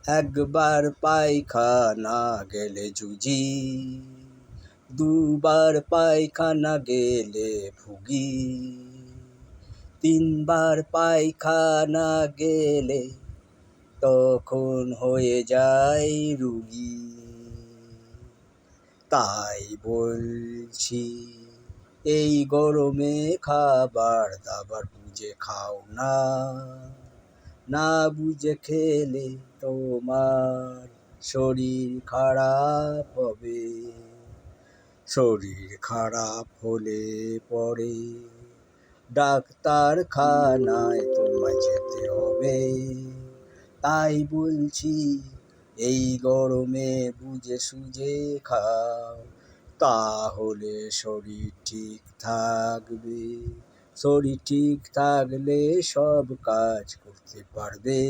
একবার পায়খানা গেলে জুজি, দুবার পায়খানা গেলে ভুগি, তিনবার পায়খানা গেলে তখন হয়ে যায় রুগী। তাই বলছি এই গরমে খাবার দাবার বুঝে খাও না, না বুঝে খেলে তোমার শরীর খারাপ হবে। শরীর খারাপ হলে পরে ডাক্তারখানায় তোমায় যেতে হবে। তাই বলছি এই গরমে বুঝে সুঝে খাও, তাহলে শরীর ঠিক থাকবে। শরীর ঠিক থাকলে সব কাজ করতে পারবে।